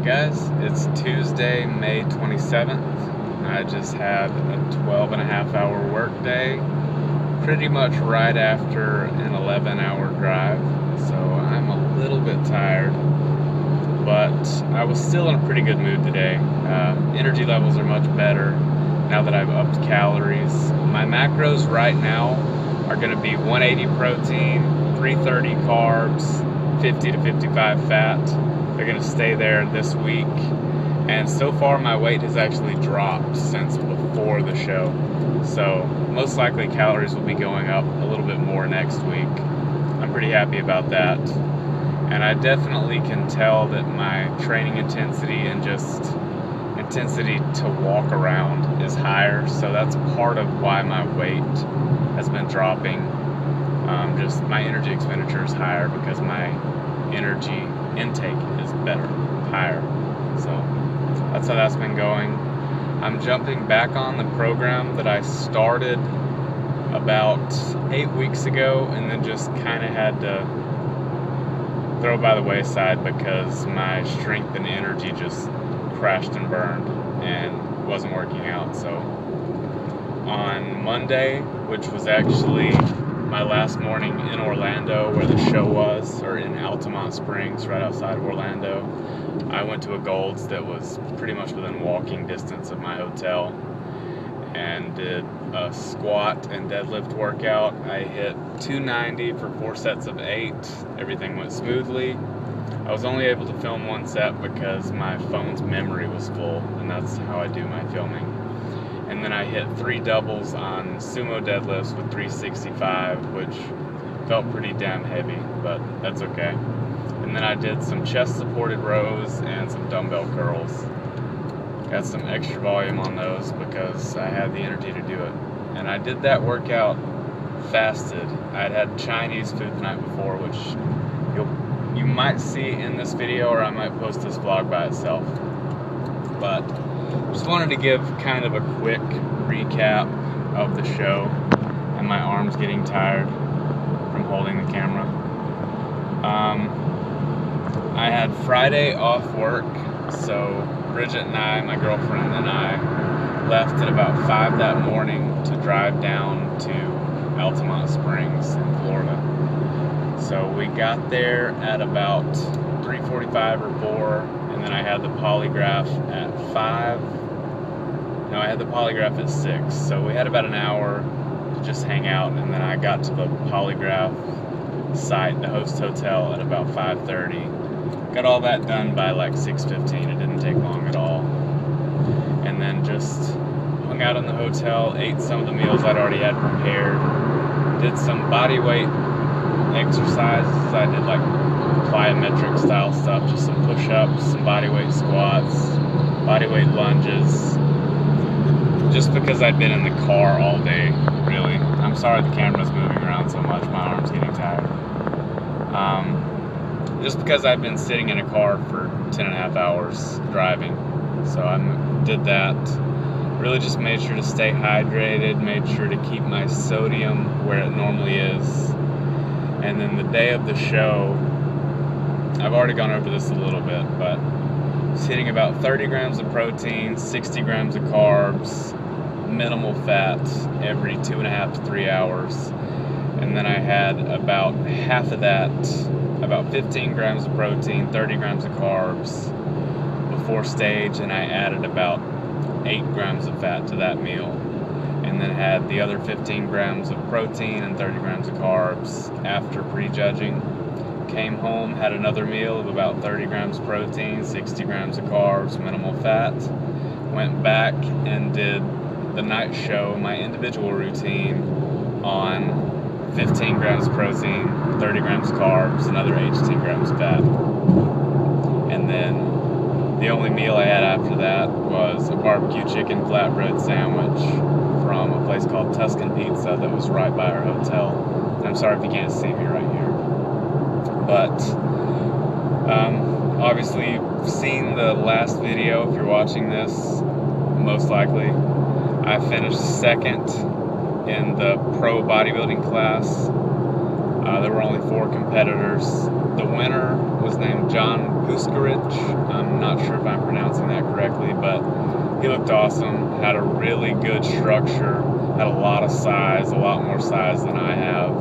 Alright guys, it's Tuesday, May 27th. I just had a 12.5-hour work day, pretty much right after an 11-hour drive, so I'm a little bit tired, but I was still in a pretty good mood today. Energy levels are much better now that I've upped calories. My macros right now are going to be 180 protein, 330 carbs, 50 to 55 fat. They're going to stay there this week, and so far my weight has actually dropped since before the show, so most likely calories will be going up a little bit more next week. I'm pretty happy about that, and I definitely can tell that my training intensity and just intensity to walk around is higher, so that's part of why my weight has been dropping. Just my energy expenditure is higher because my energy intake is better, higher. So that's how that's been going. I'm jumping back on the program that I started about 8 weeks ago and then just kind of had to throw by the wayside because my strength and energy just crashed and burned and wasn't working out. So on Monday, which was actually my last morning in Orlando where the show was, or in Altamont Springs right outside of Orlando, I went to a Gold's that was pretty much within walking distance of my hotel and did a squat and deadlift workout. I hit 290 for 4 sets of 8. Everything went smoothly. I was only able to film one set because my phone's memory was full, and that's how I do my filming. And then I hit 3 doubles on sumo deadlifts with 365, which felt pretty damn heavy, but that's okay. And then I did some chest supported rows and some dumbbell curls. Got some extra volume on those because I had the energy to do it. And I did that workout fasted. I'd had Chinese food the night before, which you might see in this video, or I might post this vlog by itself. But just wanted to give kind of a quick recap of the show, and my arm's getting tired from holding the camera. I had Friday off work, so Bridget and I, my girlfriend and I, left at about 5 that morning to drive down to Altamont Springs in Florida. So we got there at about 3:45 or 4, and then I had the polygraph at 5. No, I had the polygraph at 6, so we had about an hour to just hang out, and then I got to the polygraph site, the host hotel, at about 5:30. Got all that done by like 6:15. It didn't take long at all. And then just hung out in the hotel, ate some of the meals I'd already had prepared, did some body weight exercises. I did like plyometric style stuff, just some push-ups, some body weight squats, body weight lunges, just because I'd been in the car all day, really. I'm sorry the camera's moving around so much, my arm's getting tired. Just because I've been sitting in a car for 10.5 hours driving. So I did that. Really just made sure to stay hydrated, made sure to keep my sodium where it normally is. And then the day of the show, I've already gone over this a little bit, but I was hitting about 30 grams of protein, 60 grams of carbs, minimal fat every 2.5 to 3 hours. And then I had about half of that, about 15 grams of protein, 30 grams of carbs before stage, and I added about 8 grams of fat to that meal. And then had the other 15 grams of protein and 30 grams of carbs after prejudging. Came home, had another meal of about 30 grams protein, 60 grams of carbs, minimal fat. Went back and did the night show, my individual routine, on 15 grams protein, 30 grams carbs, another 8 to 10 grams fat. And then the only meal I had after that was a barbecue chicken flatbread sandwich from a place called Tuscan Pizza that was right by our hotel. And I'm sorry if you can't see me right here. But obviously you've seen the last video if you're watching this, most likely. I finished second in the pro bodybuilding class. There were only 4 competitors. The winner was named John Puskarich. I'm not sure if I'm pronouncing that correctly, but he looked awesome, had a really good structure, had a lot of size, a lot more size than I have,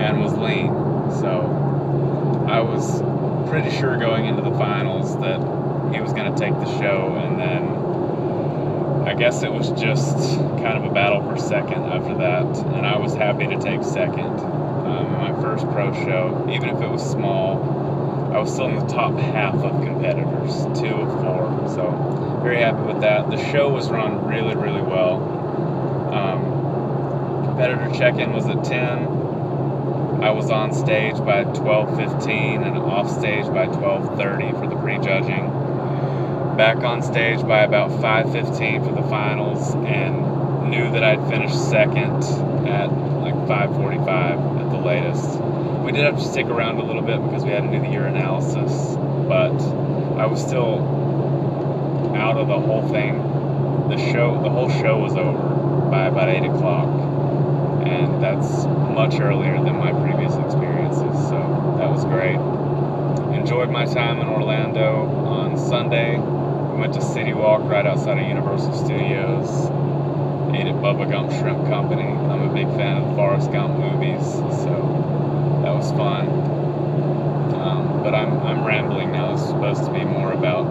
and was lean. So I was pretty sure going into the finals that he was going to take the show, and then I guess it was just kind of a battle for second after that, and I was happy to take second in my first pro show. Even if it was small, I was still in the top half of competitors, 2 of 4, so very happy with that. The show was run really, really well. Competitor check-in was at 10. I was on stage by 12:15 and off stage by 12:30 for the prejudging. Back on stage by about 5:15 for the finals, and knew that I'd finished second at like 5:45 at the latest. We did have to stick around a little bit because we had to do the urinalysis, but I was still out of the whole thing. The whole show was over by about 8 o'clock, and that's much earlier than my previous experiences, so that was great. Enjoyed my time in Orlando. On Sunday, we went to City Walk right outside of Universal Studios. Ate at Bubba Gump Shrimp Company. I'm a big fan of the Forrest Gump movies, so that was fun. But I'm rambling now. It's supposed to be more about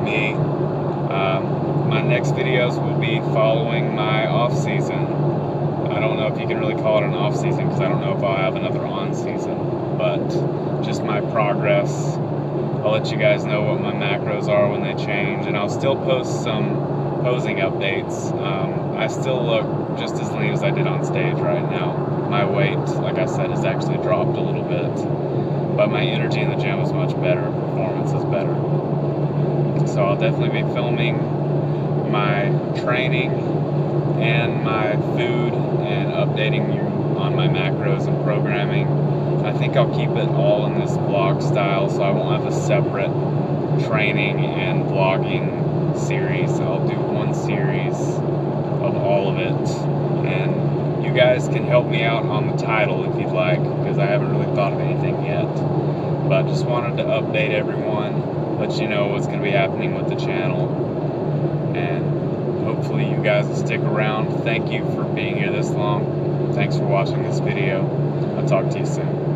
me. My next videos will be following my off season. I don't know if you can really call it an off season because I don't know if I'll have another on season, but just my progress. I'll let you guys know what my macros are when they change, and I'll still post some posing updates. I still look just as lean as I did on stage right now. My weight, like I said, has actually dropped a little bit, but my energy in the gym is much better, performance is better. So I'll definitely be filming my training and my food and updating you on my macros and programming. I think I'll keep it all in this vlog style, so I won't have a separate training and vlogging series. I'll do one series of all of it, and you guys can help me out on the title if you'd like, because I haven't really thought of anything yet, but just wanted to update everyone, let you know what's going to be happening with the channel, and hopefully you guys will stick around. Thank you for being here this long. Thanks for watching this video. I'll talk to you soon.